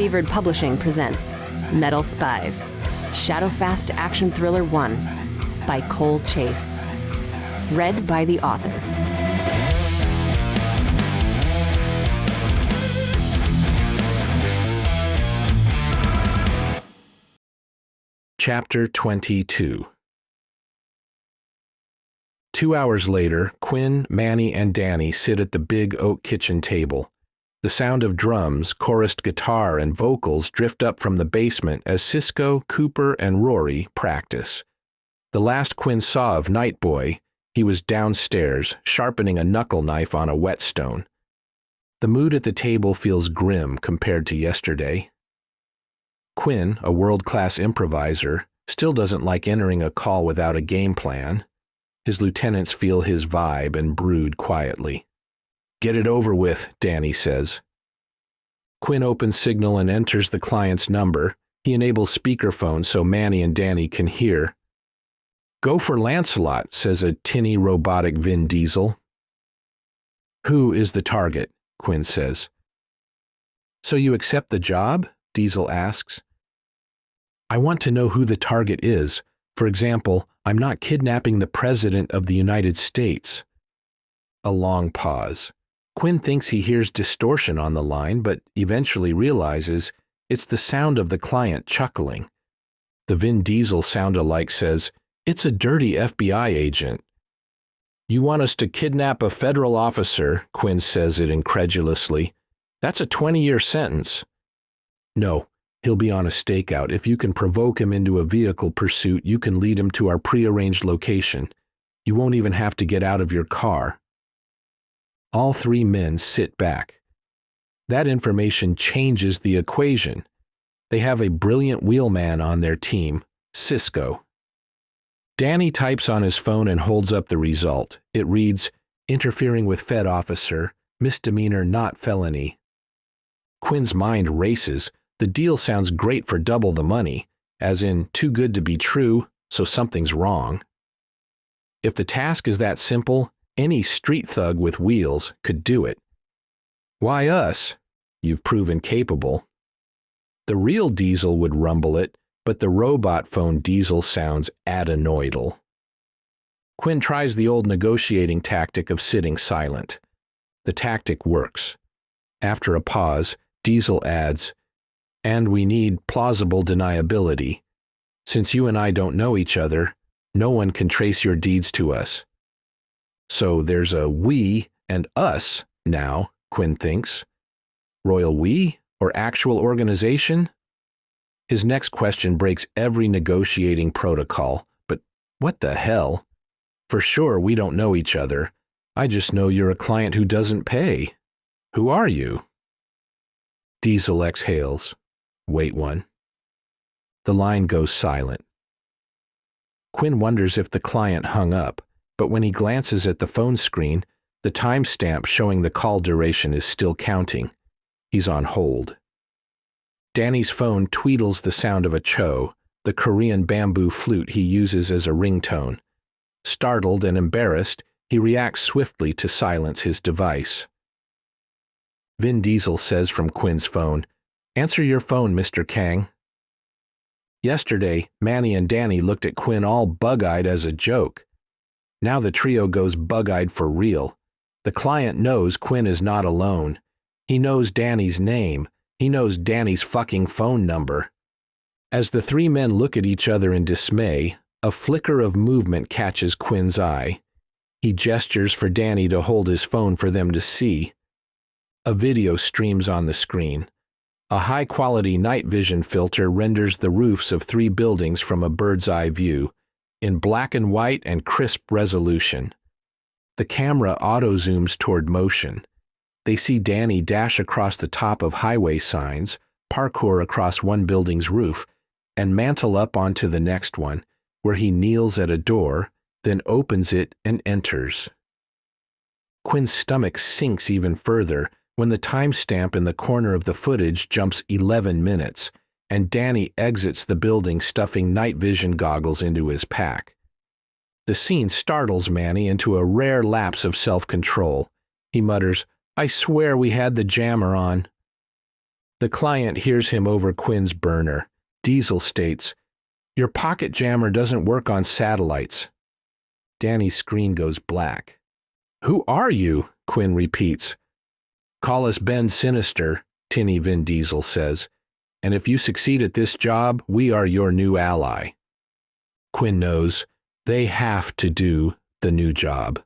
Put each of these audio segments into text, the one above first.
Fevered Publishing presents Metal Spies, Shadowfast Action Thriller 1 by Cole Chase. Read by the author. Chapter 22. 2 hours later, Quinn, Manny, and Danny sit at the big oak kitchen table. The sound of drums, chorused guitar, and vocals drift up from the basement as Cisco, Cooper, and Rory practice. The last Quinn saw of Nightboy, he was downstairs, sharpening a knuckle knife on a whetstone. The mood at the table feels grim compared to yesterday. Quinn, a world-class improviser, still doesn't like entering a call without a game plan. His lieutenants feel his vibe and brood quietly. "Get it over with," Danny says. Quinn opens Signal and enters the client's number. He enables speakerphone so Manny and Danny can hear. "Go for Lancelot," says a tinny robotic Vin Diesel. "Who is the target?" Quinn says. "So you accept the job?" Diesel asks. "I want to know who the target is. For example, I'm not kidnapping the President of the United States." A long pause. Quinn thinks he hears distortion on the line, but eventually realizes it's the sound of the client chuckling. The Vin Diesel sound-alike says, "It's a dirty FBI agent." "You want us to kidnap a federal officer," Quinn says it incredulously. "That's a 20-year sentence." "No, he'll be on a stakeout. If you can provoke him into a vehicle pursuit, you can lead him to our prearranged location. You won't even have to get out of your car." All three men sit back. That information changes the equation. They have a brilliant wheelman on their team, Cisco. Danny types on his phone and holds up the result. It reads, "Interfering with Fed officer, misdemeanor not felony." Quinn's mind races. The deal sounds great for double the money, as in too good to be true, so something's wrong. If the task is that simple, any street thug with wheels could do it. "Why us? You've proven capable." The real Diesel would rumble it, but the robot phone Diesel sounds adenoidal. Quinn tries the old negotiating tactic of sitting silent. The tactic works. After a pause, Diesel adds, "And we need plausible deniability. Since you and I don't know each other, no one can trace your deeds to us." So there's a we and us now, Quinn thinks. Royal we or actual organization? His next question breaks every negotiating protocol. But what the hell? For sure we don't know each other. I just know you're a client who doesn't pay. Who are you? Diesel exhales. "Wait one." The line goes silent. Quinn wonders if the client hung up, but when he glances at the phone screen, the timestamp showing the call duration is still counting. He's on hold. Danny's phone tweedles the sound of a cho, the Korean bamboo flute he uses as a ringtone. Startled and embarrassed, he reacts swiftly to silence his device. Vin Diesel says from Quinn's phone, "Answer your phone, Mr. Kang." Yesterday, Manny and Danny looked at Quinn all bug-eyed as a joke. Now the trio goes bug-eyed for real. The client knows Quinn is not alone. He knows Danny's name. He knows Danny's fucking phone number. As the three men look at each other in dismay, a flicker of movement catches Quinn's eye. He gestures for Danny to hold his phone for them to see. A video streams on the screen. A high-quality night vision filter renders the roofs of three buildings from a bird's-eye view, in black and white and crisp resolution. The camera auto-zooms toward motion. They see Danny dash across the top of highway signs, parkour across one building's roof, and mantle up onto the next one, where he kneels at a door, then opens it and enters. Quinn's stomach sinks even further when the timestamp in the corner of the footage jumps 11 minutes, and Danny exits the building stuffing night vision goggles into his pack. The scene startles Manny into a rare lapse of self-control. He mutters, "I swear we had the jammer on." The client hears him over Quinn's burner. Diesel states, "Your pocket jammer doesn't work on satellites." Danny's screen goes black. "Who are you?" Quinn repeats. "Call us Ben Sinister," Tinny Vin Diesel says. "And if you succeed at this job, we are your new ally." Quinn knows they have to do the new job.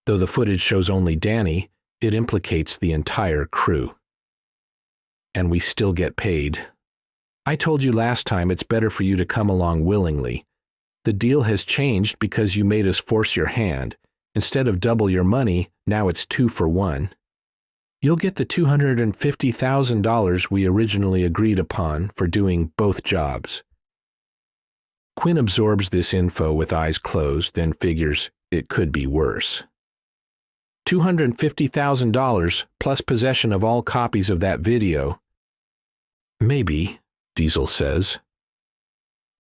Though the footage shows only Danny, it implicates the entire crew. And we still get paid. "I told you last time it's better for you to come along willingly. The deal has changed because you made us force your hand. Instead of double your money, now it's 2 for 1. You'll get the $250,000 we originally agreed upon for doing both jobs." Quinn absorbs this info with eyes closed, then figures it could be worse. $250,000 plus possession of all copies of that video. "Maybe," Diesel says.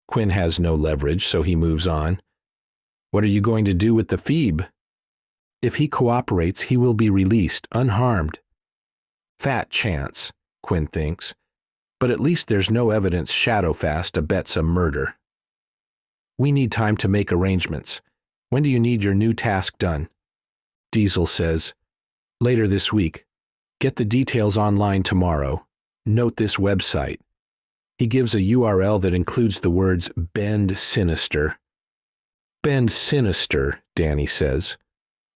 Quinn has no leverage, so he moves on. "What are you going to do with the Phoebe?" "If he cooperates, he will be released, unharmed." Fat chance, Quinn thinks, but at least there's no evidence Shadowfast abets a murder. "We need time to make arrangements. When do you need your new task done?" Diesel says, "Later this week. Get the details online tomorrow. Note this website." He gives a URL that includes the words "Bend Sinister." "Bend Sinister," Danny says.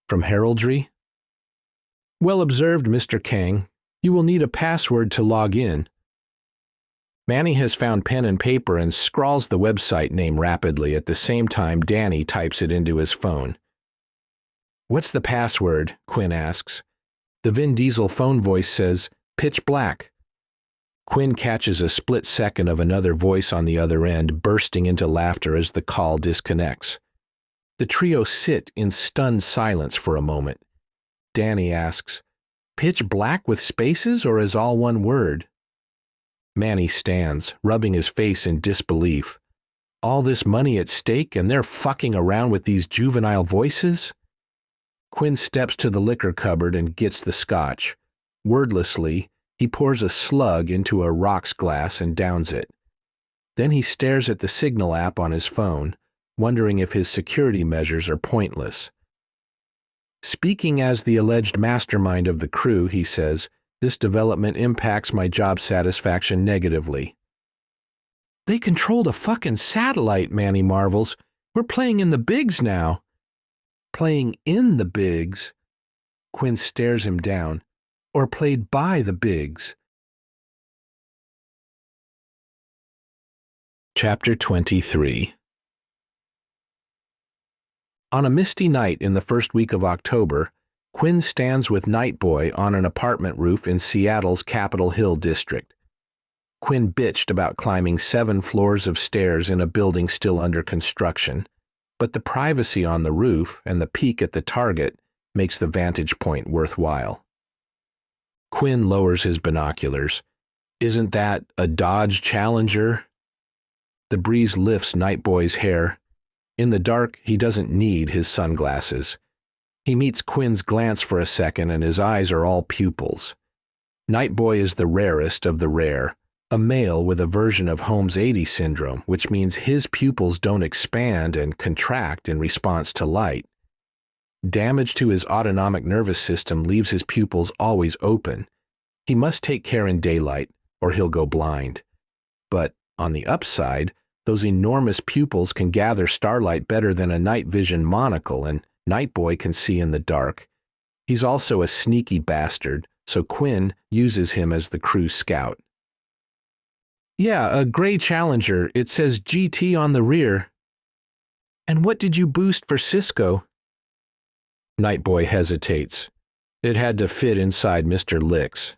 "From heraldry?" "Well observed, Mr. Kang. You will need a password to log in." Manny has found pen and paper and scrawls the website name rapidly at the same time Danny types it into his phone. "What's the password?" Quinn asks. The Vin Diesel phone voice says, "Pitch black." Quinn catches a split second of another voice on the other end, bursting into laughter as the call disconnects. The trio sit in stunned silence for a moment. Danny asks, "Pitch black with spaces or is all one word?" Manny stands, rubbing his face in disbelief. All this money at stake and they're fucking around with these juvenile voices? Quinn steps to the liquor cupboard and gets the scotch. Wordlessly, he pours a slug into a rocks glass and downs it. Then he stares at the signal app on his phone, wondering if his security measures are pointless. "Speaking as the alleged mastermind of the crew," he says, "this development impacts my job satisfaction negatively." "They controlled a fucking satellite," Manny marvels. "We're playing in the bigs now." "Playing in the bigs?" Quinn stares him down. "Or played by the bigs?" Chapter 23. On a misty night in the first week of October, Quinn stands with Nightboy on an apartment roof in Seattle's Capitol Hill district. Quinn bitched about climbing 7 floors of stairs in a building still under construction, but the privacy on the roof and the peek at the target makes the vantage point worthwhile. Quinn lowers his binoculars. "Isn't that a Dodge Challenger?" The breeze lifts Nightboy's hair. In the dark, he doesn't need his sunglasses. He meets Quinn's glance for a second and his eyes are all pupils. Nightboy is the rarest of the rare, a male with a version of Holmes 80 syndrome, which means his pupils don't expand and contract in response to light. Damage to his autonomic nervous system leaves his pupils always open. He must take care in daylight or he'll go blind. But on the upside, those enormous pupils can gather starlight better than a night vision monocle, and Nightboy can see in the dark. He's also a sneaky bastard, so Quinn uses him as the crew's scout. "Yeah, a gray Challenger. It says GT on the rear." "And what did you boost for Cisco?" Nightboy hesitates. "It had to fit inside Mr. Licks."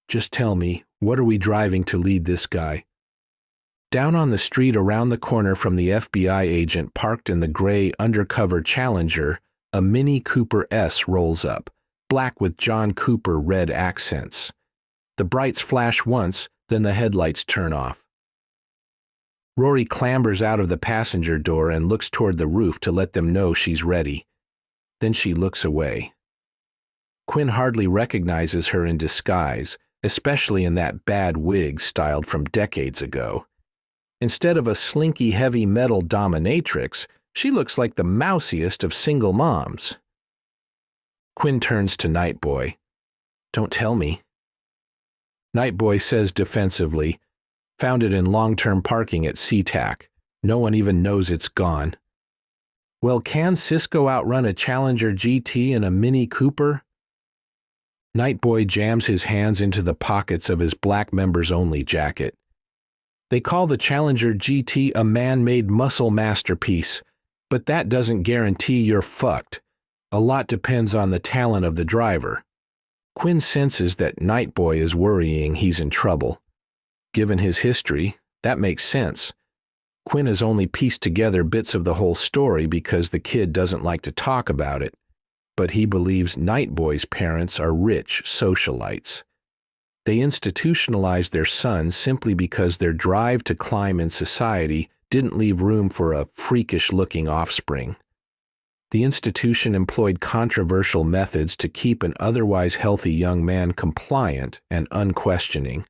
"Just tell me, what are we driving to lead this guy?" Down on the street around the corner from the FBI agent parked in the gray undercover Challenger, a Mini Cooper S rolls up, black with John Cooper red accents. The brights flash once, then the headlights turn off. Rory clambers out of the passenger door and looks toward the roof to let them know she's ready. Then she looks away. Quinn hardly recognizes her in disguise, especially in that bad wig styled from decades ago. Instead of a slinky heavy metal dominatrix, she looks like the mousiest of single moms. Quinn turns to Nightboy. "Don't tell me." Nightboy says defensively, "Found it in long-term parking at SeaTac. No one even knows it's gone." "Well, can Cisco outrun a Challenger GT and a Mini Cooper?" Nightboy jams his hands into the pockets of his black members-only jacket. "They call the Challenger GT a man-made muscle masterpiece, but that doesn't guarantee you're fucked. A lot depends on the talent of the driver." Quinn senses that Nightboy is worrying he's in trouble. Given his history, that makes sense. Quinn has only pieced together bits of the whole story because the kid doesn't like to talk about it, but he believes Nightboy's parents are rich socialites. They institutionalized their son simply because their drive to climb in society didn't leave room for a freakish-looking offspring. The institution employed controversial methods to keep an otherwise healthy young man compliant and unquestioning.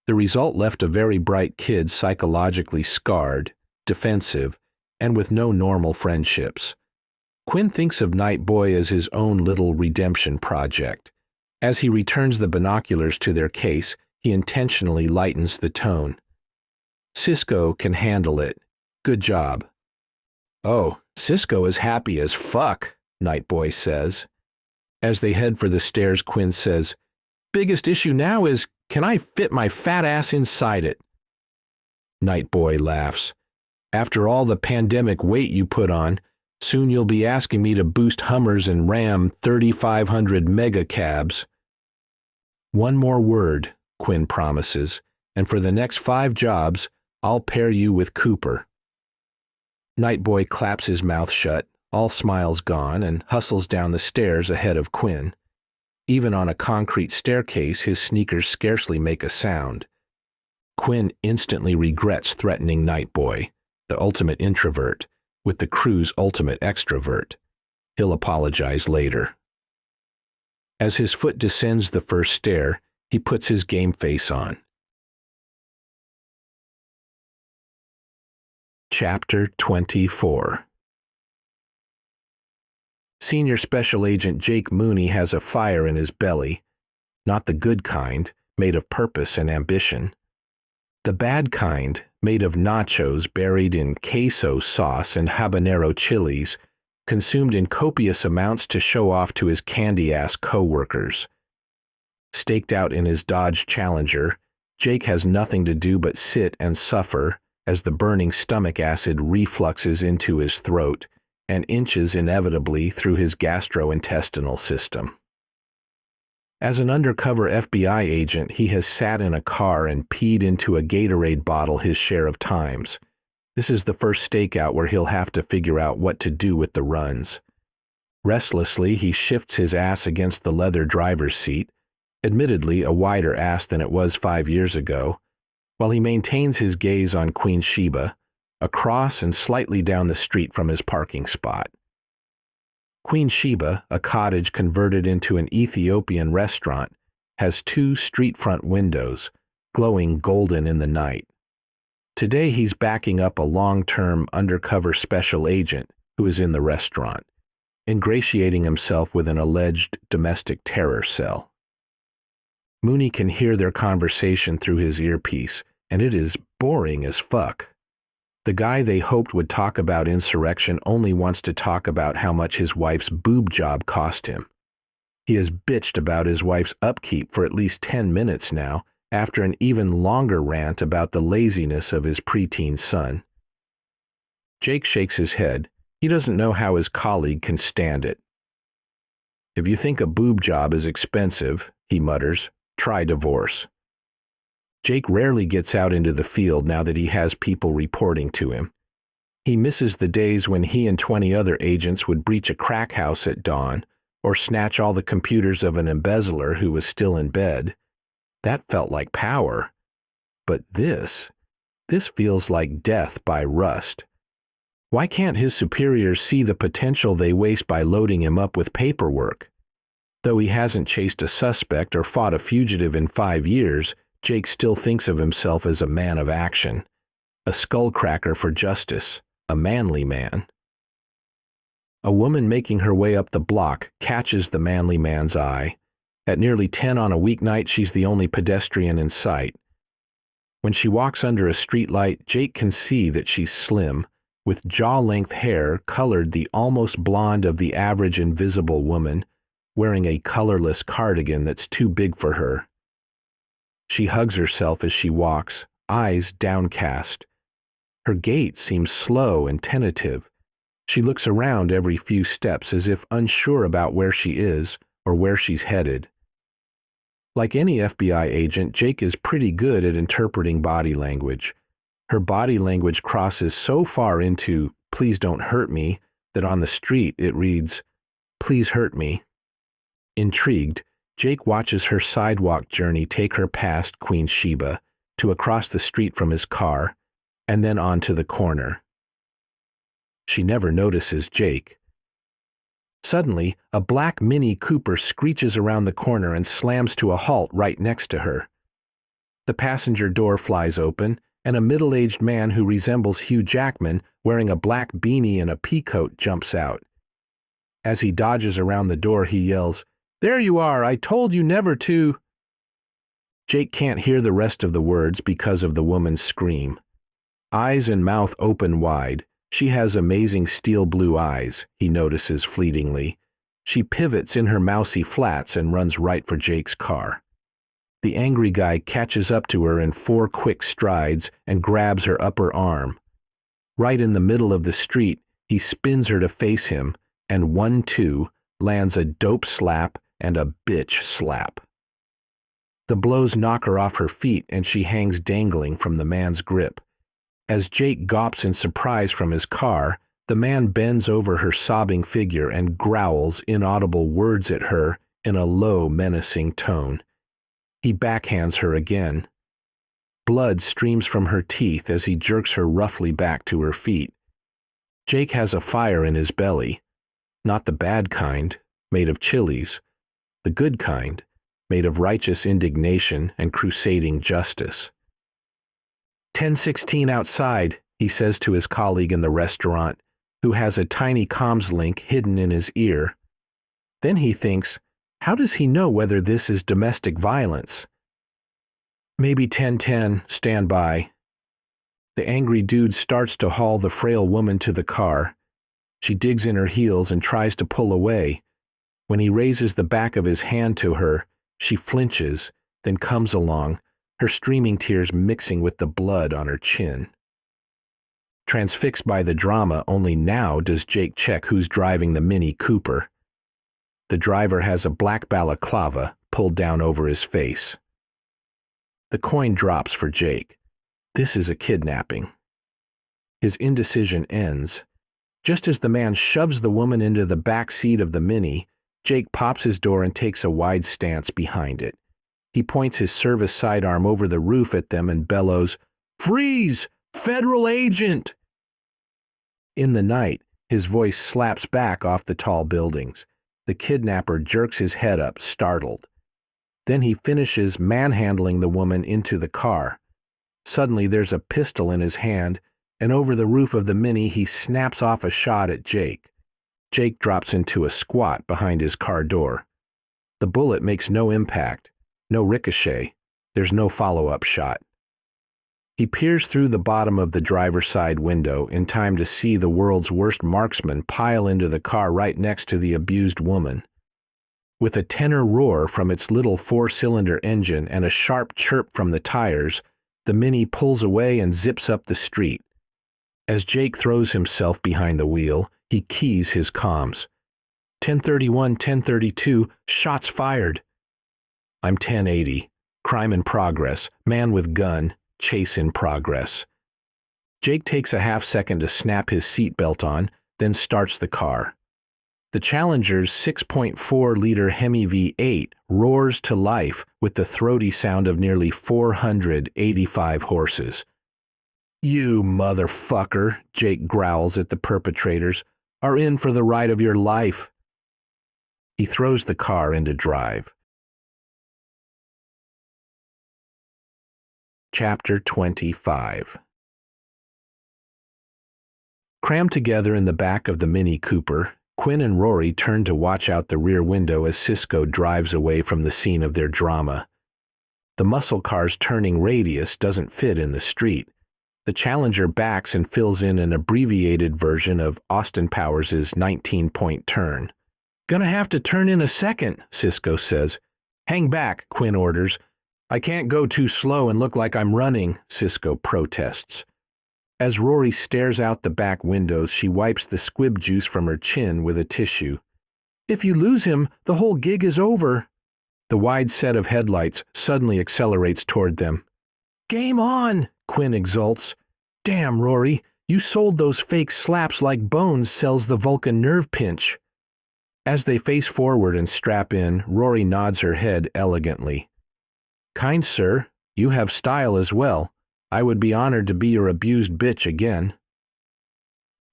The result left a very bright kid psychologically scarred, defensive, and with no normal friendships. Quinn thinks of Nightboy as his own little redemption project. As he returns the binoculars to their case, he intentionally lightens the tone. "Cisco can handle it. Good job." "Oh, Cisco is happy as fuck," Nightboy says. As they head for the stairs, Quinn says, "Biggest issue now is, can I fit my fat ass inside it?" Nightboy laughs. "After all the pandemic weight you put on, soon you'll be asking me to boost Hummers and ram 3,500 mega cabs." "One more word," Quinn promises, "and for the next 5 jobs, I'll pair you with Cooper." Nightboy claps his mouth shut, all smiles gone, and hustles down the stairs ahead of Quinn. Even on a concrete staircase, his sneakers scarcely make a sound. Quinn instantly regrets threatening Nightboy, the ultimate introvert, with the crew's ultimate extrovert. He'll apologize later. As his foot descends the first stair, he puts his game face on. Chapter 24. Senior Special Agent Jake Mooney has a fire in his belly. Not the good kind, made of purpose and ambition. The bad kind, made of nachos buried in queso sauce and habanero chilies, consumed in copious amounts to show off to his candy-ass co-workers. Staked out in his Dodge Challenger, Jake has nothing to do but sit and suffer as the burning stomach acid refluxes into his throat and inches inevitably through his gastrointestinal system. As an undercover FBI agent, he has sat in a car and peed into a Gatorade bottle his share of times. This is the first stakeout where he'll have to figure out what to do with the runs. Restlessly, he shifts his ass against the leather driver's seat, admittedly a wider ass than it was 5 years ago, while he maintains his gaze on Queen Sheba, across and slightly down the street from his parking spot. Queen Sheba, a cottage converted into an Ethiopian restaurant, has 2 street-front windows, glowing golden in the night. Today he's backing up a long-term undercover special agent who is in the restaurant, ingratiating himself with an alleged domestic terror cell. Mooney can hear their conversation through his earpiece, and it is boring as fuck. The guy they hoped would talk about insurrection only wants to talk about how much his wife's boob job cost him. He has bitched about his wife's upkeep for at least 10 minutes now, after an even longer rant about the laziness of his preteen son. Jake shakes his head. He doesn't know how his colleague can stand it. "If you think a boob job is expensive," he mutters, "try divorce." Jake rarely gets out into the field now that he has people reporting to him. He misses the days when he and 20 other agents would breach a crack house at dawn or snatch all the computers of an embezzler who was still in bed. That felt like power. But this feels like death by rust. Why can't his superiors see the potential they waste by loading him up with paperwork? Though he hasn't chased a suspect or fought a fugitive in 5 years, Jake still thinks of himself as a man of action, a skullcracker for justice, a manly man. A woman making her way up the block catches the manly man's eye. At nearly 10 on a weeknight, she's the only pedestrian in sight. When she walks under a streetlight, Jake can see that she's slim, with jaw-length hair colored the almost blonde of the average invisible woman, wearing a colorless cardigan that's too big for her. She hugs herself as she walks, eyes downcast. Her gait seems slow and tentative. She looks around every few steps as if unsure about where she is or where she's headed. Like any FBI agent, Jake is pretty good at interpreting body language. Her body language crosses so far into "please don't hurt me" that on the street it reads, "please hurt me." Intrigued, Jake watches her sidewalk journey take her past Queen Sheba to across the street from his car and then on to the corner. She never notices Jake. Suddenly, a black Mini Cooper screeches around the corner and slams to a halt right next to her. The passenger door flies open, and a middle-aged man who resembles Hugh Jackman, wearing a black beanie and a peacoat, jumps out. As he dodges around the door, he yells, "There you are! I told you never to!" Jake can't hear the rest of the words because of the woman's scream. Eyes and mouth open wide. She has amazing steel blue eyes, he notices fleetingly. She pivots in her mousy flats and runs right for Jake's car. The angry guy catches up to her in 4 quick strides and grabs her upper arm. Right in the middle of the street, he spins her to face him, and 1-2 lands a dope slap and a bitch slap. The blows knock her off her feet and she hangs dangling from the man's grip. As Jake gawps in surprise from his car, the man bends over her sobbing figure and growls inaudible words at her in a low, menacing tone. He backhands her again. Blood streams from her teeth as he jerks her roughly back to her feet. Jake has a fire in his belly. Not the bad kind, made of chilies. The good kind, made of righteous indignation and crusading justice. 10:16 outside, he says to his colleague in the restaurant, who has a tiny comms link hidden in his ear. Then he thinks, how does he know whether this is domestic violence? Maybe 10:10, stand by. The angry dude starts to haul the frail woman to the car. She digs in her heels and tries to pull away. When he raises the back of his hand to her, she flinches, then comes along, her streaming tears mixing with the blood on her chin. Transfixed by the drama, only now does Jake check who's driving the Mini Cooper. The driver has a black balaclava pulled down over his face. The coin drops for Jake. This is a kidnapping. His indecision ends. Just as the man shoves the woman into the back seat of the Mini, Jake pops his door and takes a wide stance behind it. He points his service sidearm over the roof at them and bellows, "Freeze! Federal agent!" In the night, his voice slaps back off the tall buildings. The kidnapper jerks his head up, startled. Then he finishes manhandling the woman into the car. Suddenly there's a pistol in his hand, and over the roof of the Mini he snaps off a shot at Jake. Jake drops into a squat behind his car door. The bullet makes no impact. No ricochet. There's no follow-up shot. He peers through the bottom of the driver's side window in time to see the world's worst marksman pile into the car right next to the abused woman. With a tenor roar from its little 4-cylinder engine and a sharp chirp from the tires, the Mini pulls away and zips up the street. As Jake throws himself behind the wheel, he keys his comms. 10:31, 10:32, shots fired. I'm 1080. Crime in progress. Man with gun. Chase in progress. Jake takes a half-second to snap his seatbelt on, then starts the car. The Challenger's 6.4-liter Hemi V8 roars to life with the throaty sound of nearly 485 horses. "You motherfucker," Jake growls at the perpetrators, "are in for the ride of your life." He throws the car into drive. Chapter 25. Crammed together in the back of the Mini Cooper, Quinn and Rory turn to watch out the rear window as Cisco drives away from the scene of their drama. The muscle car's turning radius doesn't fit in the street. The Challenger backs and fills in an abbreviated version of Austin Powers' 19-point turn. "Gonna have to turn in a second," Cisco says. "Hang back," Quinn orders. "I can't go too slow and look like I'm running," Cisco protests. As Rory stares out the back windows, she wipes the squib juice from her chin with a tissue. "If you lose him, the whole gig is over." The wide set of headlights suddenly accelerates toward them. "Game on!" Quinn exults. "Damn, Rory, you sold those fake slaps like Bones sells the Vulcan nerve pinch." As they face forward and strap in, Rory nods her head elegantly. "Kind sir, you have style as well. I would be honored to be your abused bitch again."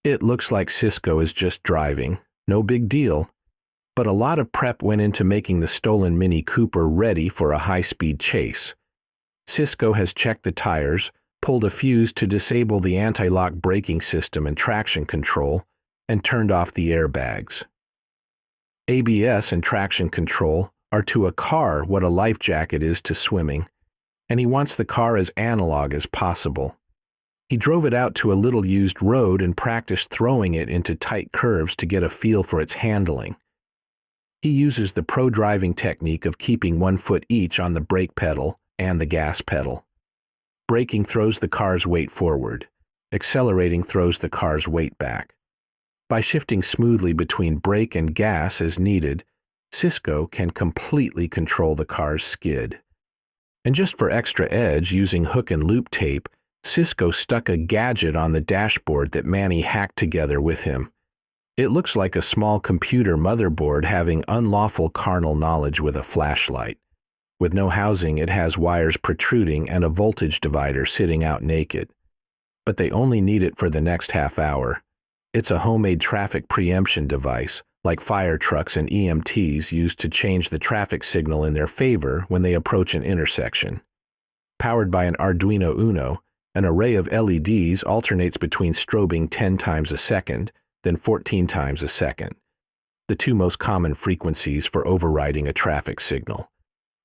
It looks like Cisco is just driving. No big deal. But a lot of prep went into making the stolen Mini Cooper ready for a high-speed chase. Cisco has checked the tires, pulled a fuse to disable the anti-lock braking system and traction control, and turned off the airbags. ABS and traction control are to a car what a life jacket is to swimming, and he wants the car as analog as possible. He drove it out to a little-used road and practiced throwing it into tight curves to get a feel for its handling. He uses the pro-driving technique of keeping 1 foot each on the brake pedal and the gas pedal. Braking throws the car's weight forward. Accelerating throws the car's weight back. By shifting smoothly between brake and gas as needed, Cisco can completely control the car's skid. And just for extra edge, using hook and loop tape, Cisco stuck a gadget on the dashboard that Manny hacked together with him. It looks like a small computer motherboard having unlawful carnal knowledge with a flashlight. With no housing, it has wires protruding and a voltage divider sitting out naked. But they only need it for the next half hour. It's a homemade traffic preemption device, like fire trucks and EMTs used to change the traffic signal in their favor when they approach an intersection. Powered by an Arduino Uno, an array of LEDs alternates between strobing 10 times a second, then 14 times a second, the two most common frequencies for overriding a traffic signal.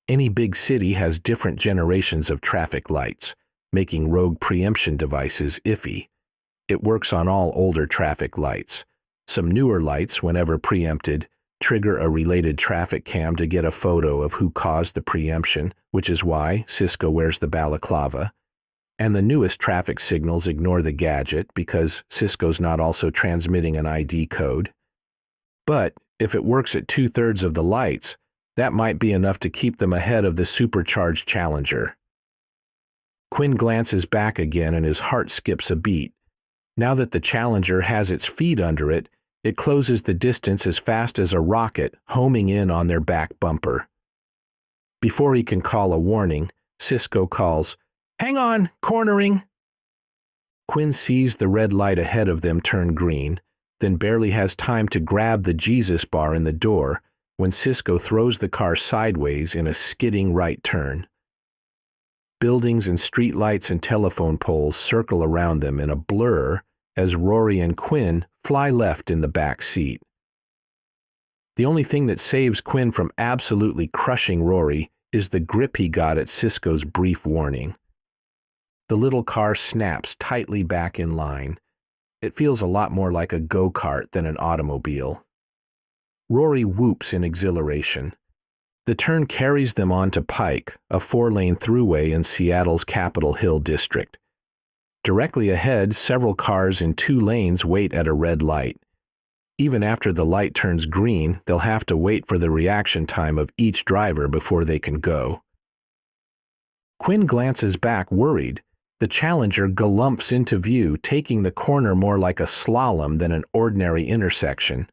Any big city has different generations of traffic lights, making rogue preemption devices iffy. It works on all older traffic lights. Some newer lights, whenever preempted, trigger a related traffic cam to get a photo of who caused the preemption, which is why Cisco wears the balaclava. And the newest traffic signals ignore the gadget because Cisco's not also transmitting an ID code. But if it works at 2/3 of the lights, that might be enough to keep them ahead of the supercharged Challenger. Quinn glances back again and his heart skips a beat. Now that the Challenger has its feet under it, it closes the distance as fast as a rocket, homing in on their back bumper. Before he can call a warning, Cisco calls, "Hang on, cornering!" Quinn sees the red light ahead of them turn green, then barely has time to grab the Jesus bar in the door when Cisco throws the car sideways in a skidding right turn. Buildings and street lights and telephone poles circle around them in a blur as Rory and Quinn fly left in the back seat. The only thing that saves Quinn from absolutely crushing Rory is the grip he got at Cisco's brief warning. The little car snaps tightly back in line. It feels a lot more like a go-kart than an automobile. Rory whoops in exhilaration. The turn carries them onto Pike, a 4-lane throughway in Seattle's Capitol Hill district. Directly ahead, several cars in 2 lanes wait at a red light. Even after the light turns green, they'll have to wait for the reaction time of each driver before they can go. Quinn glances back worried. The Challenger galumps into view, taking the corner more like a slalom than an ordinary intersection.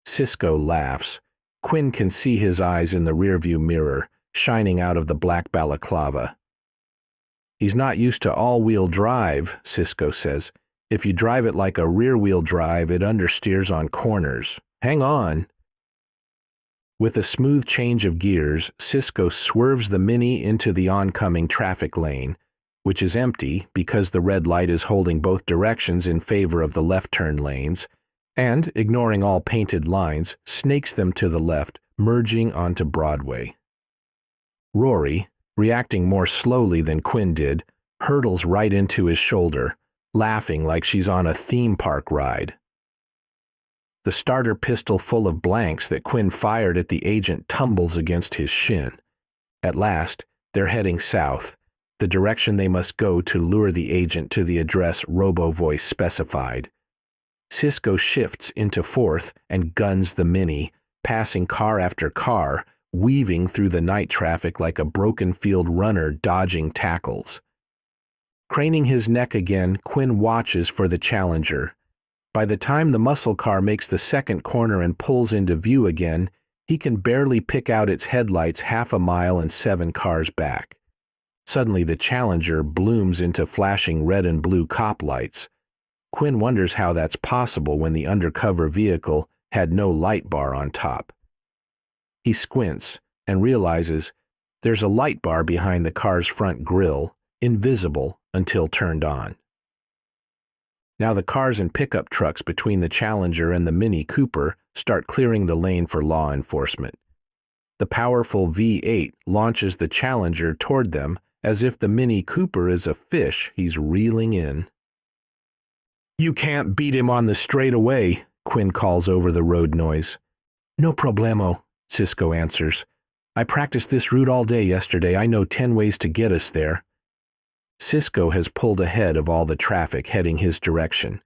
Cisco laughs. Quinn can see his eyes in the rearview mirror, shining out of the black balaclava. "He's not used to all-wheel drive," Cisco says. "If you drive it like a rear-wheel drive, it understeers on corners. Hang on." With a smooth change of gears, Cisco swerves the Mini into the oncoming traffic lane, which is empty because the red light is holding both directions in favor of the left turn lanes, and, ignoring all painted lines, snakes them to the left, merging onto Broadway. Rory, reacting more slowly than Quinn did, hurtles right into his shoulder, laughing like she's on a theme park ride. The starter pistol full of blanks that Quinn fired at the agent tumbles against his shin. At last, they're heading south, the direction they must go to lure the agent to the address robo-voice specified. Cisco shifts into fourth and guns the Mini, passing car after car, weaving through the night traffic like a broken field runner dodging tackles. Craning his neck again, Quinn watches for the Challenger. By the time the muscle car makes the second corner and pulls into view again, he can barely pick out its headlights half a mile and 7 cars back. Suddenly the Challenger blooms into flashing red and blue cop lights. Quinn wonders how that's possible when the undercover vehicle had no light bar on top. He squints and realizes there's a light bar behind the car's front grille, invisible until turned on. Now the cars and pickup trucks between the Challenger and the Mini Cooper start clearing the lane for law enforcement. The powerful V8 launches the Challenger toward them as if the Mini Cooper is a fish he's reeling in. "You can't beat him on the straightaway," Quinn calls over the road noise. "No problemo," Cisco answers. "I practiced this route all day yesterday. I know 10 ways to get us there." Cisco has pulled ahead of all the traffic heading his direction.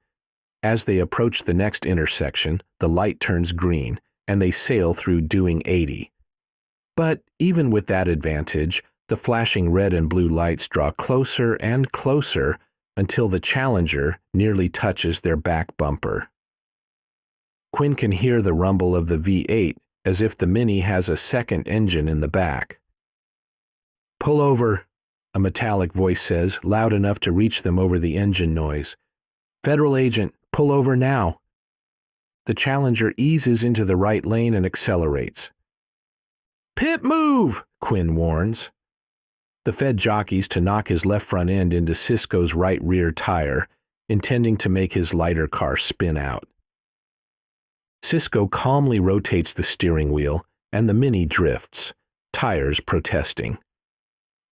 As they approach the next intersection, the light turns green, and they sail through doing 80. But even with that advantage, the flashing red and blue lights draw closer and closer until the Challenger nearly touches their back bumper. Quinn can hear the rumble of the V8 as if the Mini has a second engine in the back. "Pull over," a metallic voice says, loud enough to reach them over the engine noise. "Federal agent, pull over now." The Challenger eases into the right lane and accelerates. "Pit move," Quinn warns. The Fed jockeys to knock his left front end into Cisco's right rear tire, intending to make his lighter car spin out. Cisco calmly rotates the steering wheel, and the Mini drifts, tires protesting.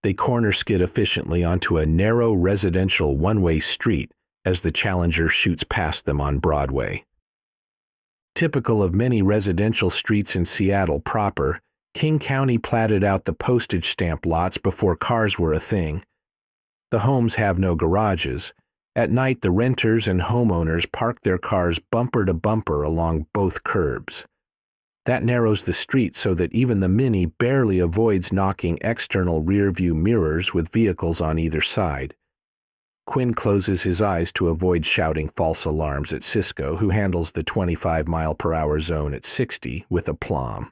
They corner skid efficiently onto a narrow residential one-way street as the Challenger shoots past them on Broadway. Typical of many residential streets in Seattle proper, King County platted out the postage stamp lots before cars were a thing. The homes have no garages. At night, the renters and homeowners park their cars bumper to bumper along both curbs. That narrows the street so that even the Mini barely avoids knocking external rear-view mirrors with vehicles on either side. Quinn closes his eyes to avoid shouting false alarms at Cisco, who handles the 25-mile-per-hour zone at 60 with aplomb.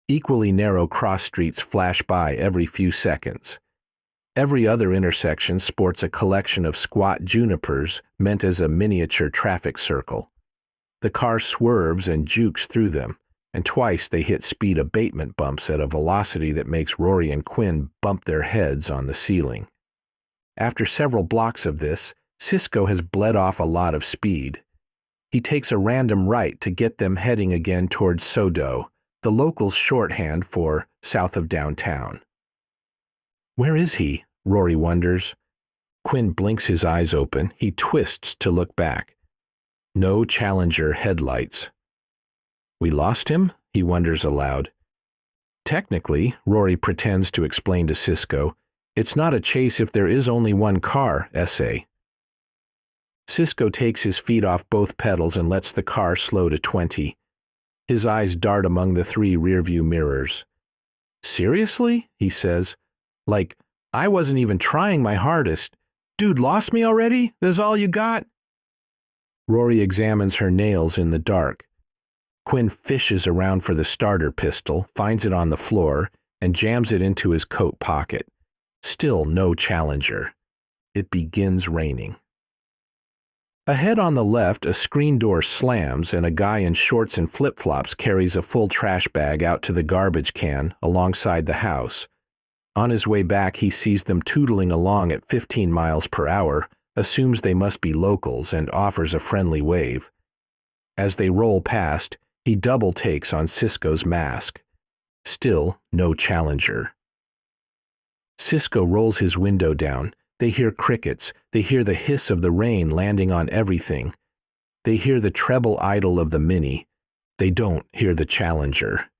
Equally narrow cross streets flash by every few seconds. Every other intersection sports a collection of squat junipers meant as a miniature traffic circle. The car swerves and jukes through them, and twice they hit speed abatement bumps at a velocity that makes Rory and Quinn bump their heads on the ceiling. After several blocks of this, Cisco has bled off a lot of speed. He takes a random right to get them heading again towards Sodo, the locals' shorthand for south of downtown. "Where is he?" Rory wonders. Quinn blinks his eyes open. He twists to look back. No Challenger headlights. "We lost him?" he wonders aloud. "Technically," Rory pretends to explain to Cisco, "it's not a chase if there is only one car, essay." Cisco takes his feet off both pedals and lets the car slow to 20. His eyes dart among the 3 rearview mirrors. "Seriously?" he says. "Like, I wasn't even trying my hardest. Dude lost me already? That's all you got?" Rory examines her nails in the dark. Quinn fishes around for the starter pistol, finds it on the floor, and jams it into his coat pocket. Still no Challenger. It begins raining. Ahead on the left, a screen door slams and a guy in shorts and flip-flops carries a full trash bag out to the garbage can alongside the house. On his way back, he sees them tootling along at 15 miles per hour, assumes they must be locals, and offers a friendly wave. As they roll past, he double takes on Cisco's mask. Still no challenger. Cisco rolls his window down. They hear crickets. They hear the hiss of the rain landing on everything. They hear the treble idle of the Mini. They don't hear the challenger.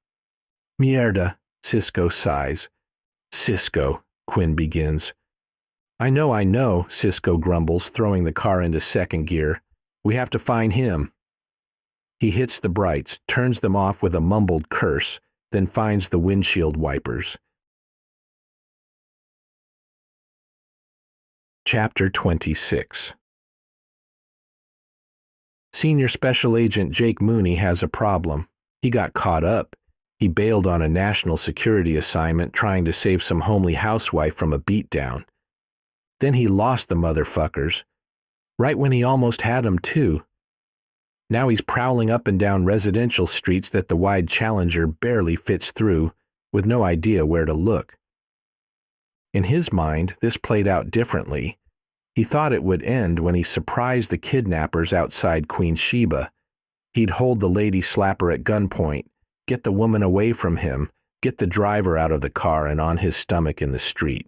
Mierda, Cisco sighs. Cisco, Quinn begins. I know, Cisco grumbles, throwing the car into second gear. We have to find him. He hits the brights, turns them off with a mumbled curse, then finds the windshield wipers. Chapter 26. Senior Special Agent Jake Mooney has a problem. He got caught up. He bailed on a national security assignment trying to save some homely housewife from a beatdown. Then he lost the motherfuckers, right when he almost had them too. Now he's prowling up and down residential streets that the wide Challenger barely fits through, with no idea where to look. In his mind, this played out differently. He thought it would end when he surprised the kidnappers outside Queen Sheba. He'd hold the lady slapper at gunpoint, get the woman away from him, get the driver out of the car and on his stomach in the street.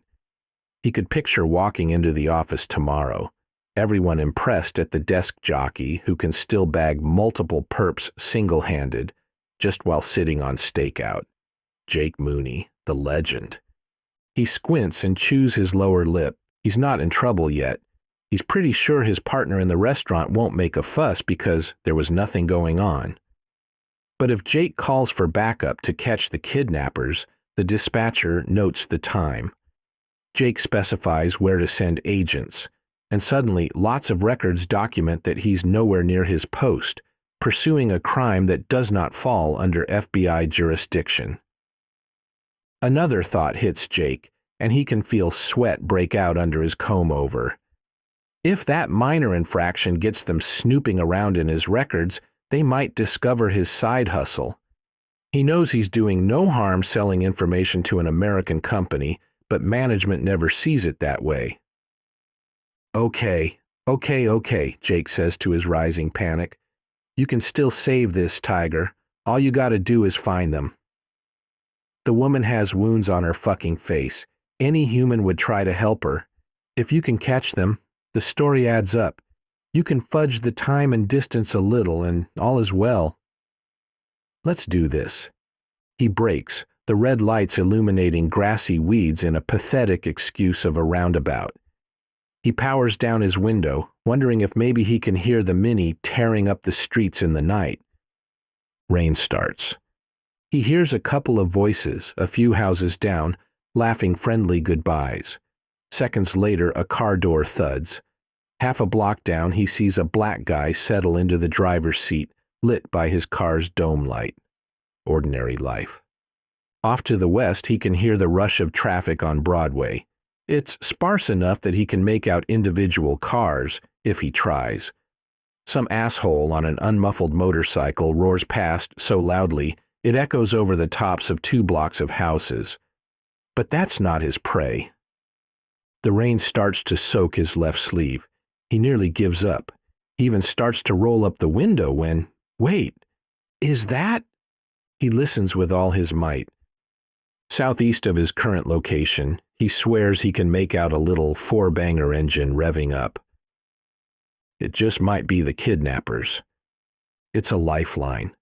He could picture walking into the office tomorrow, everyone impressed at the desk jockey who can still bag multiple perps single-handed, just while sitting on stakeout. Jake Mooney, the legend. He squints and chews his lower lip. He's not in trouble yet. He's pretty sure his partner in the restaurant won't make a fuss because there was nothing going on. But if Jake calls for backup to catch the kidnappers, the dispatcher notes the time. Jake specifies where to send agents, and suddenly lots of records document that he's nowhere near his post, pursuing a crime that does not fall under FBI jurisdiction. Another thought hits Jake, and he can feel sweat break out under his comb-over. If that minor infraction gets them snooping around in his records, they might discover his side hustle. He knows he's doing no harm selling information to an American company, but management never sees it that way. Okay, Jake says to his rising panic. You can still save this, Tiger. All you gotta do is find them. The woman has wounds on her fucking face. Any human would try to help her. If you can catch them, the story adds up. You can fudge the time and distance a little, and all is well. Let's do this. He brakes, the red lights illuminating grassy weeds in a pathetic excuse of a roundabout. He powers down his window, wondering if maybe he can hear the Mini tearing up the streets in the night. Rain starts. He hears a couple of voices, a few houses down, laughing friendly goodbyes. Seconds later, a car door thuds. Half a block down, he sees a black guy settle into the driver's seat, lit by his car's dome light. Ordinary life. Off to the west, he can hear the rush of traffic on Broadway. It's sparse enough that he can make out individual cars, if he tries. Some asshole on an unmuffled motorcycle roars past so loudly it echoes over the tops of 2 blocks of houses. But that's not his prey. The rain starts to soak his left sleeve. He nearly gives up. He even starts to roll up the window when, wait, is that? He listens with all his might. Southeast of his current location, he swears he can make out a little 4-banger engine revving up. It just might be the kidnappers. It's a lifeline.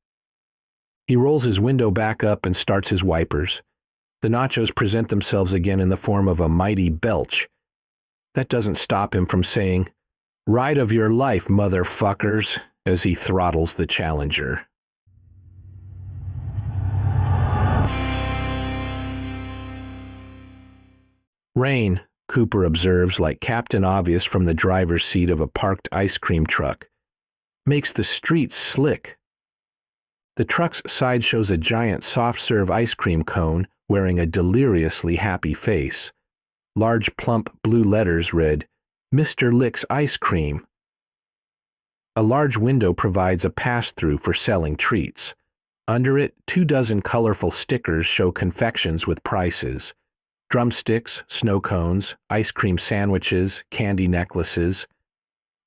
He rolls his window back up and starts his wipers. The nachos present themselves again in the form of a mighty belch. That doesn't stop him from saying, "Ride of your life, motherfuckers," as he throttles the Challenger. Rain, Cooper observes like Captain Obvious from the driver's seat of a parked ice cream truck, makes the streets slick. The truck's side shows a giant soft-serve ice cream cone wearing a deliriously happy face. Large plump blue letters read, "Mr. Lick's Ice Cream." A large window provides a pass-through for selling treats. Under it, 24 colorful stickers show confections with prices. Drumsticks, snow cones, ice cream sandwiches, candy necklaces.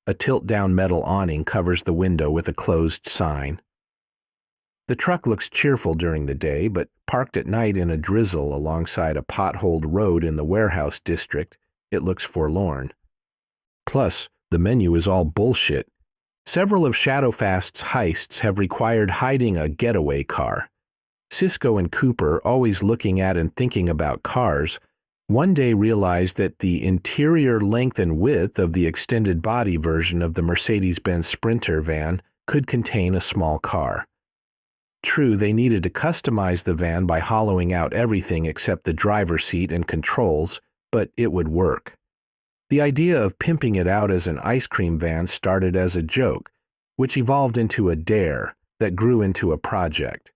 A tilt-down metal awning covers the window with a closed sign. The truck looks cheerful during the day, but parked at night in a drizzle alongside a potholed road in the warehouse district, it looks forlorn. Plus, the menu is all bullshit. Several of Shadowfast's heists have required hiding a getaway car. Cisco and Cooper, always looking at and thinking about cars, one day realized that the interior length and width of the extended body version of the Mercedes-Benz Sprinter van could contain a small car. True, they needed to customize the van by hollowing out everything except the driver's seat and controls, but it would work. The idea of pimping it out as an ice cream van started as a joke, which evolved into a dare that grew into a project.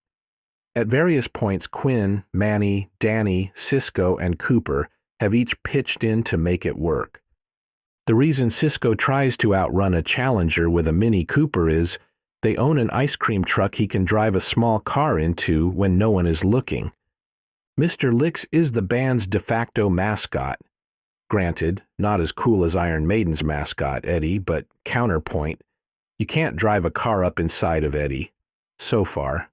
At various points, Quinn, Manny, Danny, Cisco, and Cooper have each pitched in to make it work. The reason Cisco tries to outrun a Challenger with a Mini Cooper is they own an ice cream truck he can drive a small car into when no one is looking. Mr. Licks is the band's de facto mascot. Granted, not as cool as Iron Maiden's mascot, Eddie, but counterpoint, you can't drive a car up inside of Eddie. So far.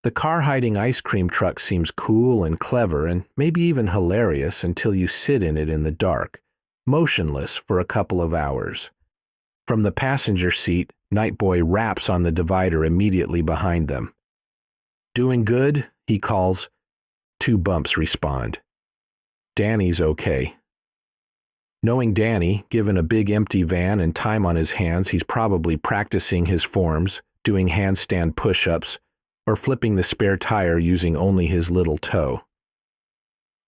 The car-hiding ice cream truck seems cool and clever and maybe even hilarious until you sit in it in the dark, motionless for a couple of hours. From the passenger seat, Nightboy raps on the divider immediately behind them. "Doing good?" he calls. 2 bumps respond. Danny's okay. Knowing Danny, given a big empty van and time on his hands, he's probably practicing his forms, doing handstand push-ups, or flipping the spare tire using only his little toe.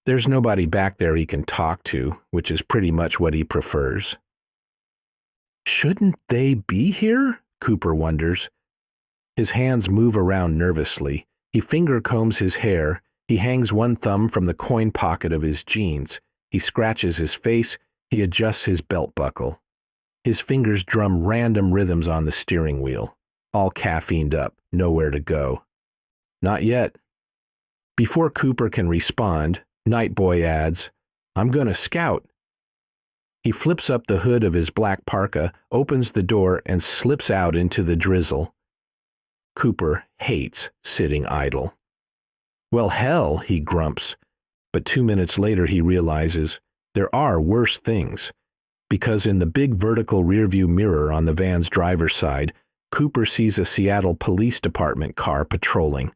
There's nobody back there he can talk to, which is pretty much what he prefers. Shouldn't they be here? Cooper wonders. His hands move around nervously. He finger combs his hair. He hangs one thumb from the coin pocket of his jeans. He scratches his face. He adjusts his belt buckle. His fingers drum random rhythms on the steering wheel. All caffeined up, nowhere to go. Not yet. Before Cooper can respond, Nightboy adds, "I'm gonna scout." He flips up the hood of his black parka, opens the door, and slips out into the drizzle. Cooper hates sitting idle. "Well, hell," he grumps, but 2 minutes later he realizes there are worse things, because in the big vertical rearview mirror on the van's driver's side, Cooper sees a Seattle Police Department car patrolling.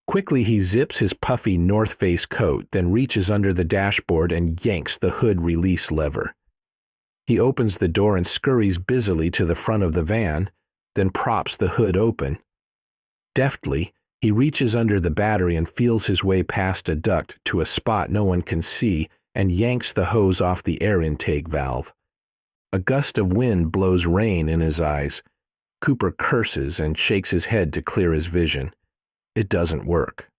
Quickly he zips his puffy North Face coat, then reaches under the dashboard and yanks the hood release lever. He opens the door and scurries busily to the front of the van, then props the hood open. Deftly, he reaches under the battery and feels his way past a duct to a spot no one can see and yanks the hose off the air intake valve. A gust of wind blows rain in his eyes. Cooper curses and shakes his head to clear his vision. It doesn't work.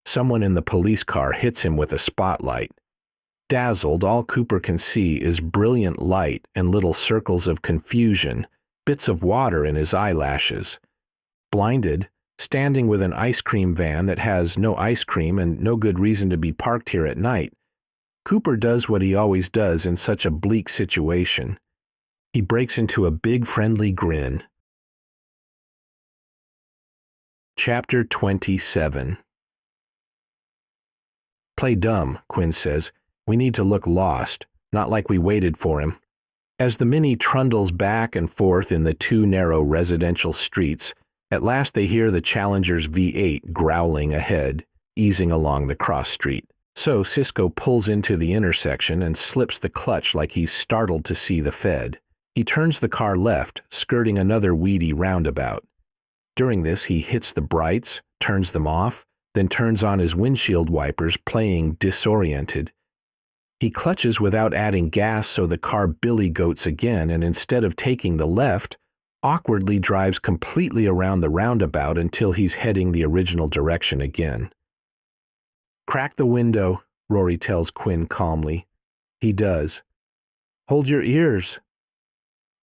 Someone in the police car hits him with a spotlight. Dazzled, all Cooper can see is brilliant light and little circles of confusion, bits of water in his eyelashes. Blinded, standing with an ice cream van that has no ice cream and no good reason to be parked here at night, Cooper does what he always does in such a bleak situation. He breaks into a big friendly grin. Chapter 27. "Play dumb," Quinn says. "We need to look lost, not like we waited for him." As the Mini trundles back and forth in the 2 narrow residential streets, at last they hear the Challenger's V8 growling ahead, easing along the cross street. So Cisco pulls into the intersection and slips the clutch like he's startled to see the Fed. He turns the car left, skirting another weedy roundabout. During this, he hits the brights, turns them off, then turns on his windshield wipers, playing disoriented. He clutches without adding gas, so the car billy goats again, and instead of taking the left, awkwardly drives completely around the roundabout until he's heading the original direction again. "Crack the window," Rory tells Quinn calmly. He does. "Hold your ears."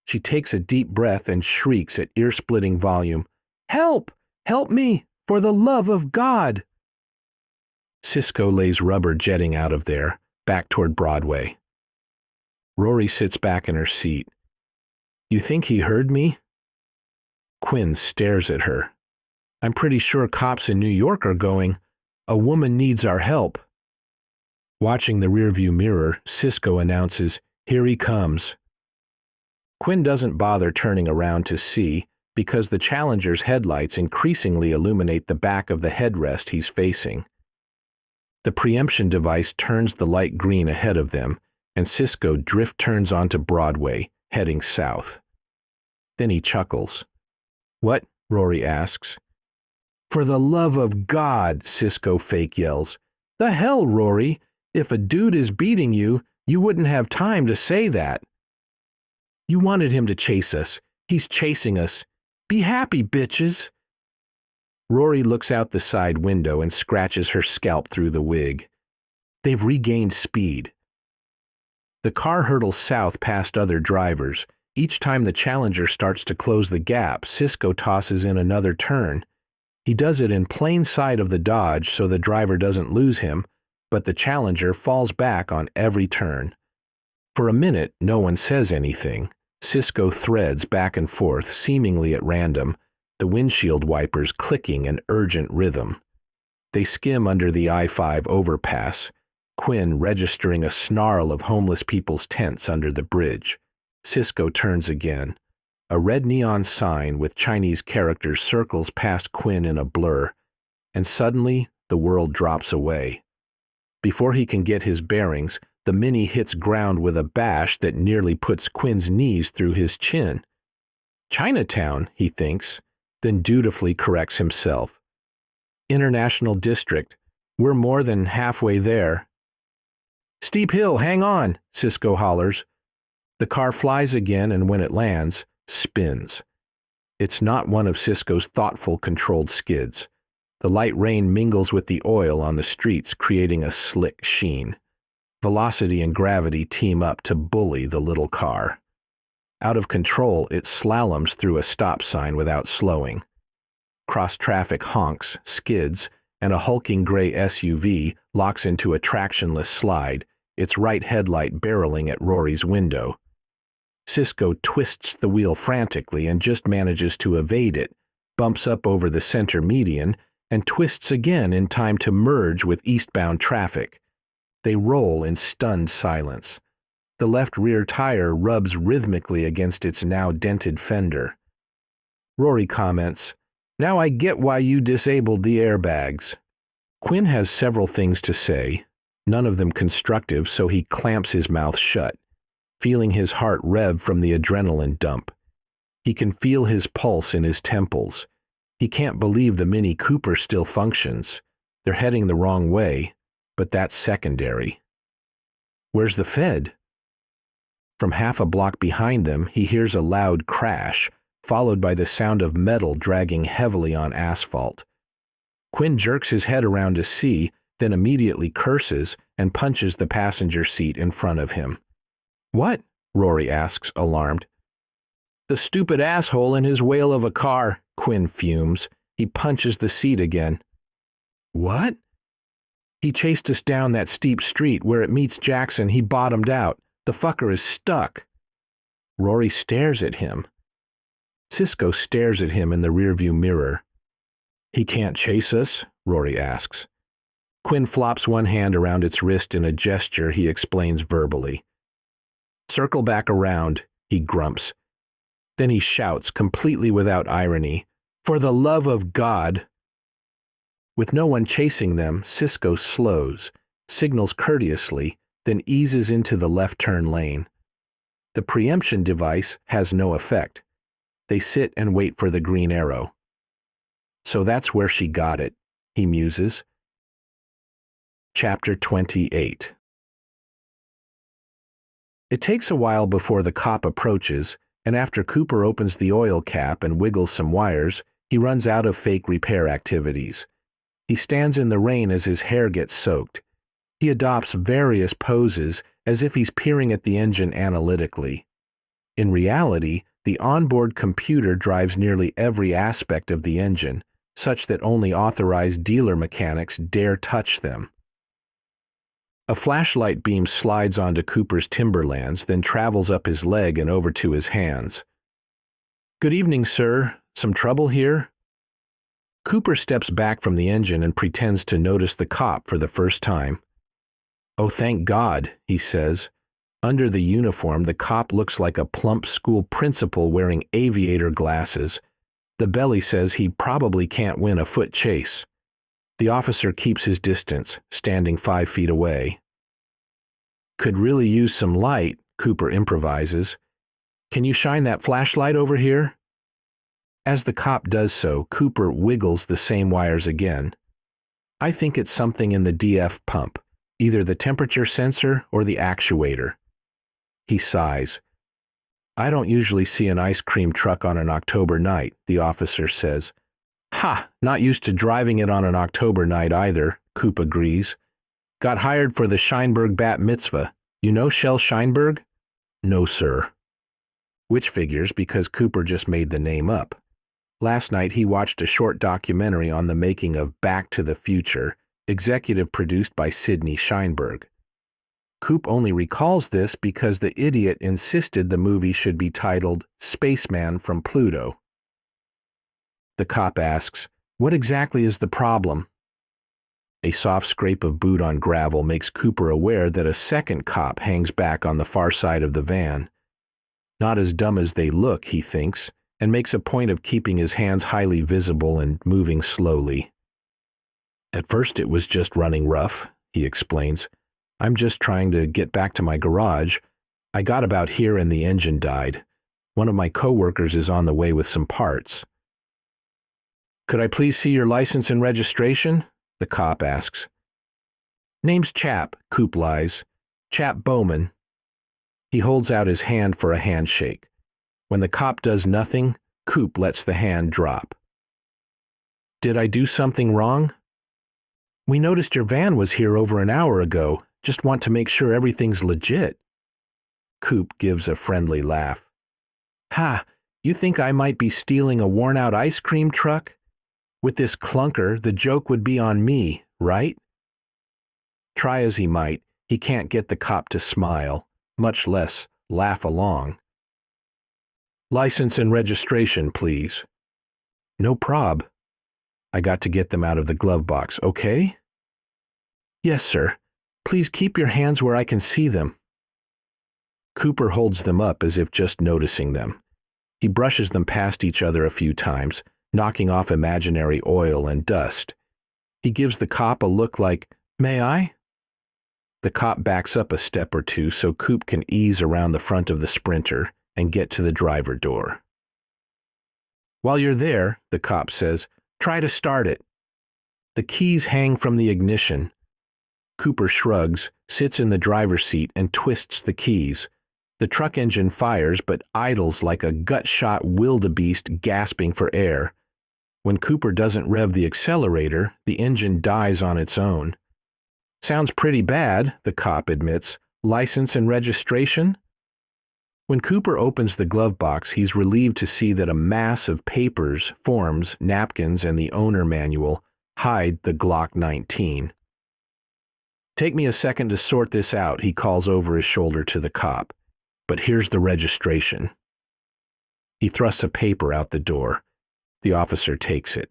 She takes a deep breath and shrieks at ear-splitting volume, "Help! Help me! For the love of God!" Cisco lays rubber jetting out of there, back toward Broadway. Rory sits back in her seat. "You think he heard me?" Quinn stares at her. "I'm pretty sure cops in New York are going, 'A woman needs our help.'" Watching the rearview mirror, Cisco announces, "Here he comes." Quinn doesn't bother turning around to see because the Challenger's headlights increasingly illuminate the back of the headrest he's facing. The preemption device turns the light green ahead of them, and Cisco drift turns onto Broadway, heading south. Then he chuckles. "What?" Rory asks. "For the love of God," Cisco fake yells. "The hell, Rory? If a dude is beating you, you wouldn't have time to say that. You wanted him to chase us. He's chasing us. Be happy, bitches." Rory looks out the side window and scratches her scalp through the wig. They've regained speed. The car hurtles south past other drivers. Each time the Challenger starts to close the gap, Cisco tosses in another turn. He does it in plain sight of the Dodge so the driver doesn't lose him, but the Challenger falls back on every turn. For a minute, no one says anything. Cisco threads back and forth, seemingly at random, the windshield wipers clicking in urgent rhythm. They skim under the I-5 overpass, Quinn registering a snarl of homeless people's tents under the bridge. Cisco turns again. A red neon sign with Chinese characters circles past Quinn in a blur, and suddenly the world drops away. Before he can get his bearings, the Mini hits ground with a bash that nearly puts Quinn's knees through his chin. Chinatown, he thinks, then dutifully corrects himself. International District. We're more than halfway there. "Steep hill, hang on," Cisco hollers. The car flies again, and when it lands, spins. It's not one of Cisco's thoughtful, controlled skids. The light rain mingles with the oil on the streets, creating a slick sheen. Velocity and gravity team up to bully the little car. Out of control, it slaloms through a stop sign without slowing. Cross-traffic honks, skids, and a hulking gray SUV locks into a tractionless slide, its right headlight barreling at Rory's window. Cisco twists the wheel frantically and just manages to evade it, bumps up over the center median, and twists again in time to merge with eastbound traffic. They roll in stunned silence. The left rear tire rubs rhythmically against its now dented fender. Rory comments, "Now I get why you disabled the airbags." Quinn has several things to say, none of them constructive, so he clamps his mouth shut, feeling his heart rev from the adrenaline dump. He can feel his pulse in his temples. He can't believe the Mini Cooper still functions. They're heading the wrong way, but that's secondary. Where's the Fed? From half a block behind them, he hears a loud crash, followed by the sound of metal dragging heavily on asphalt. Quinn jerks his head around to see, then immediately curses and punches the passenger seat in front of him. "What?" Rory asks, alarmed. "The stupid asshole in his whale of a car," Quinn fumes. He punches the seat again. "What?" "He chased us down that steep street. Where it meets Jackson, he bottomed out. The fucker is stuck." Rory stares at him. Cisco stares at him in the rearview mirror. "He can't chase us?" Rory asks. Quinn flops one hand around its wrist in a gesture he explains verbally. "Circle back around," he grumps. Then he shouts, completely without irony, "For the love of God!" With no one chasing them, Cisco slows, signals courteously, then eases into the left turn lane. The preemption device has no effect. They sit and wait for the green arrow. "So that's where she got it," he muses. Chapter 28. It takes a while before the cop approaches, and after Cooper opens the oil cap and wiggles some wires, he runs out of fake repair activities. He stands in the rain as his hair gets soaked. He adopts various poses as if he's peering at the engine analytically. In reality, the onboard computer drives nearly every aspect of the engine, such that only authorized dealer mechanics dare touch them. A flashlight beam slides onto Cooper's Timberlands, then travels up his leg and over to his hands. "Good evening, sir. Some trouble here?" Cooper steps back from the engine and pretends to notice the cop for the first time. "Oh, thank God," he says. Under the uniform, the cop looks like a plump school principal wearing aviator glasses. The belly says he probably can't win a foot chase. The officer keeps his distance, standing 5 feet away. "Could really use some light," Cooper improvises. "Can you shine that flashlight over here?" As the cop does so, Cooper wiggles the same wires again. "I think it's something in the DF pump, either the temperature sensor or the actuator." He sighs. "I don't usually see an ice cream truck on an October night," the officer says. "Ha! Not used to driving it on an October night either," Coop agrees. "Got hired for the Scheinberg Bat Mitzvah. You know Shel Scheinberg?" "No, sir." Which figures because Cooper just made the name up. Last night he watched a short documentary on the making of Back to the Future, executive produced by Sidney Scheinberg. Coop only recalls this because the idiot insisted the movie should be titled Spaceman from Pluto. The cop asks, "What exactly is the problem?" A soft scrape of boot on gravel makes Cooper aware that a second cop hangs back on the far side of the van. Not as dumb as they look, he thinks, and makes a point of keeping his hands highly visible and moving slowly. "At first it was just running rough," he explains. "I'm just trying to get back to my garage. I got about here and the engine died. One of my coworkers is on the way with some parts." "Could I please see your license and registration?" the cop asks. "Name's Chap," Coop lies. "Chap Bowman." He holds out his hand for a handshake. When the cop does nothing, Coop lets the hand drop. "Did I do something wrong?" "We noticed your van was here over an hour ago. Just want to make sure everything's legit." Coop gives a friendly laugh. "Ha! You think I might be stealing a worn-out ice cream truck? With this clunker, the joke would be on me, right?" Try as he might, he can't get the cop to smile, much less laugh along. "License and registration, please." "No prob." "I got to get them out of the glove box, okay?" "Yes, sir. Please keep your hands where I can see them." Cooper holds them up as if just noticing them. He brushes them past each other a few times, knocking off imaginary oil and dust. He gives the cop a look like, "May I?" The cop backs up a step or two so Coop can ease around the front of the Sprinter and get to the driver door. "While you're there," the cop says, "try to start it." The keys hang from the ignition. Cooper shrugs, sits in the driver's seat, and twists the keys. The truck engine fires but idles like a gut-shot wildebeest gasping for air. When Cooper doesn't rev the accelerator, the engine dies on its own. "Sounds pretty bad," the cop admits. "License and registration?" When Cooper opens the glove box, he's relieved to see that a mass of papers, forms, napkins, and the owner manual hide the Glock 19. "Take me a second to sort this out," he calls over his shoulder to the cop. "But here's the registration." He thrusts a paper out the door. The officer takes it.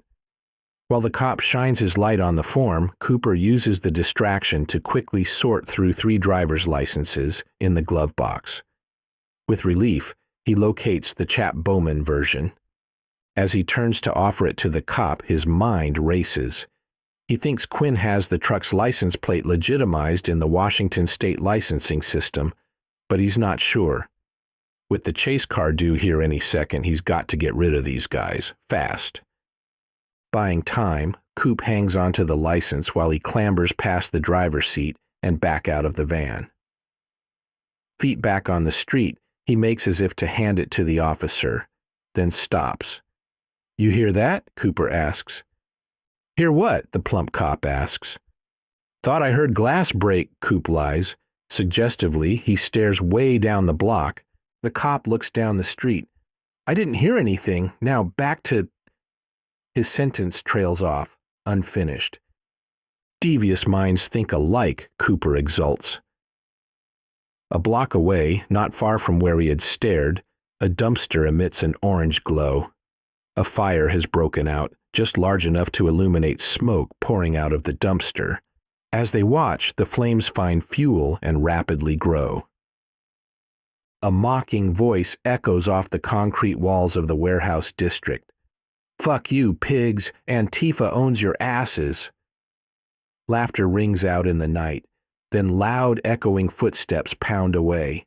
While the cop shines his light on the form, Cooper uses the distraction to quickly sort through 3 driver's licenses in the glove box. With relief, he locates the Chap Bowman version. As he turns to offer it to the cop, his mind races. He thinks Quinn has the truck's license plate legitimized in the Washington state licensing system, but he's not sure. With the chase car due here any second, he's got to get rid of these guys, fast. Buying time, Coop hangs onto the license while he clambers past the driver's seat and back out of the van. Feet back on the street, he makes as if to hand it to the officer, then stops. "You hear that?" Cooper asks. "Hear what?" the plump cop asks. "Thought I heard glass break," Coop lies. Suggestively, he stares way down the block. The cop looks down the street. I didn't hear anything. Now back to... His sentence trails off, unfinished. Devious minds think alike, Cooper exults. A block away, not far from where he had stared, a dumpster emits an orange glow. A fire has broken out, just large enough to illuminate smoke pouring out of the dumpster. As they watch, the flames find fuel and rapidly grow. A mocking voice echoes off the concrete walls of the warehouse district. Fuck you, pigs! Antifa owns your asses! Laughter rings out in the night, then loud echoing footsteps pound away.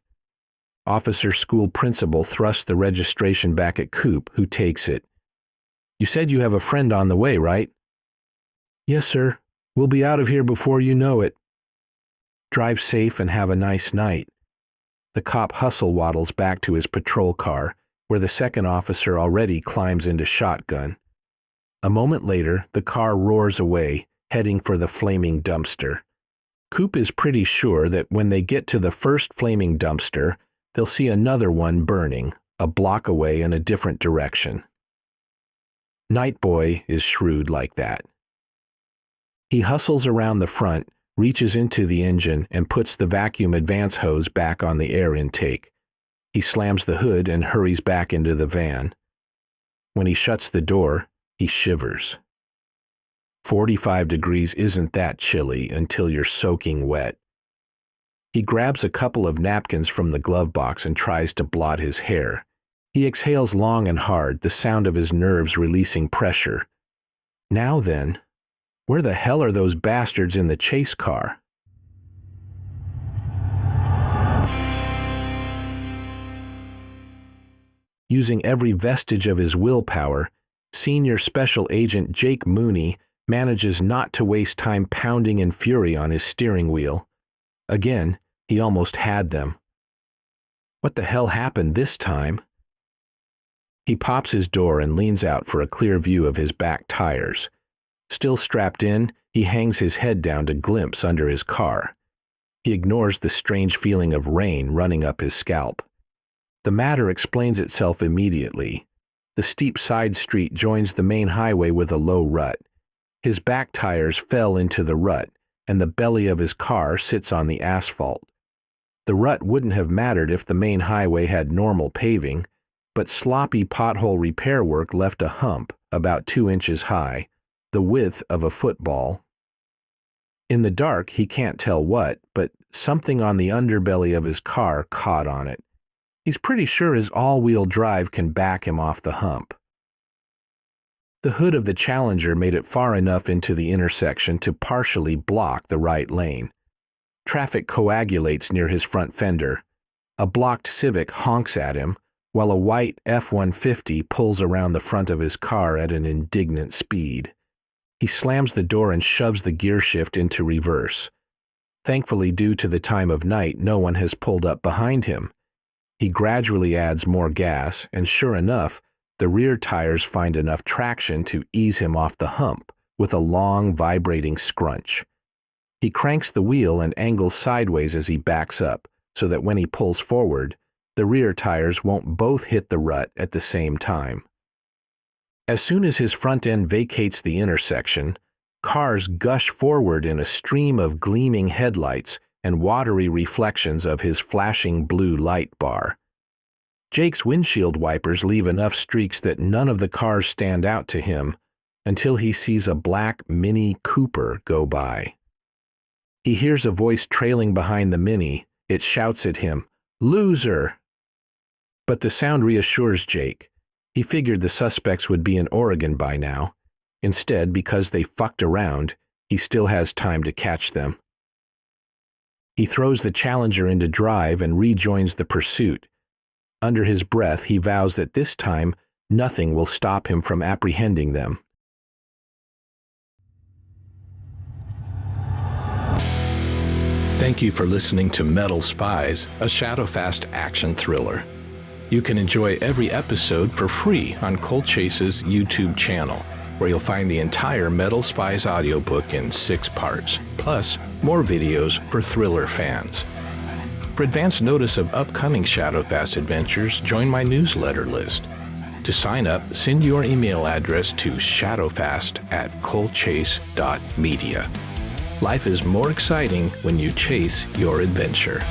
Officer School Principal thrusts the registration back at Coop, who takes it. You said you have a friend on the way, right? Yes, sir. We'll be out of here before you know it. Drive safe and have a nice night. The cop hustle waddles back to his patrol car, where the second officer already climbs into shotgun. A moment later, the car roars away, heading for the flaming dumpster. Coop is pretty sure that when they get to the first flaming dumpster, they'll see another one burning, a block away in a different direction. Nightboy is shrewd like that. He hustles around the front, reaches into the engine, and puts the vacuum advance hose back on the air intake. He slams the hood and hurries back into the van. When he shuts the door, he shivers. 45 degrees isn't that chilly until you're soaking wet. He grabs a couple of napkins from the glove box and tries to blot his hair. He exhales long and hard, the sound of his nerves releasing pressure. Now then, where the hell are those bastards in the chase car? Using every vestige of his willpower, Senior Special Agent Jake Mooney manages not to waste time pounding in fury on his steering wheel. Again, he almost had them. What the hell happened this time? He pops his door and leans out for a clear view of his back tires. Still strapped in, he hangs his head down to glimpse under his car. He ignores the strange feeling of rain running up his scalp. The matter explains itself immediately. The steep side street joins the main highway with a low rut. His back tires fell into the rut, and the belly of his car sits on the asphalt. The rut wouldn't have mattered if the main highway had normal paving, but sloppy pothole repair work left a hump about 2 inches high, the width of a football. In the dark, he can't tell what, but something on the underbelly of his car caught on it. He's pretty sure his all-wheel drive can back him off the hump. The hood of the Challenger made it far enough into the intersection to partially block the right lane. Traffic coagulates near his front fender. A blocked Civic honks at him, while a white F-150 pulls around the front of his car at an indignant speed. He slams the door and shoves the gear shift into reverse. Thankfully, due to the time of night, no one has pulled up behind him. He gradually adds more gas, and sure enough, the rear tires find enough traction to ease him off the hump with a long, vibrating scrunch. He cranks the wheel and angles sideways as he backs up, so that when he pulls forward, the rear tires won't both hit the rut at the same time. As soon as his front end vacates the intersection, cars gush forward in a stream of gleaming headlights and watery reflections of his flashing blue light bar. Jake's windshield wipers leave enough streaks that none of the cars stand out to him until he sees a black Mini Cooper go by. He hears a voice trailing behind the Mini. It shouts at him, "Loser!" But the sound reassures Jake. He figured the suspects would be in Oregon by now. Instead, because they fucked around, he still has time to catch them. He throws the Challenger into drive and rejoins the pursuit. Under his breath, he vows that this time, nothing will stop him from apprehending them. Thank you for listening to Metal Spies, a Shadowfast action thriller. You can enjoy every episode for free on Cold Chase's YouTube channel, where you'll find the entire Metal Spies audiobook in 6 parts, plus more videos for thriller fans. For advance notice of upcoming Shadowfast adventures, join my newsletter list. To sign up, send your email address to shadowfast@colchase.media. Life is more exciting when you chase your adventure.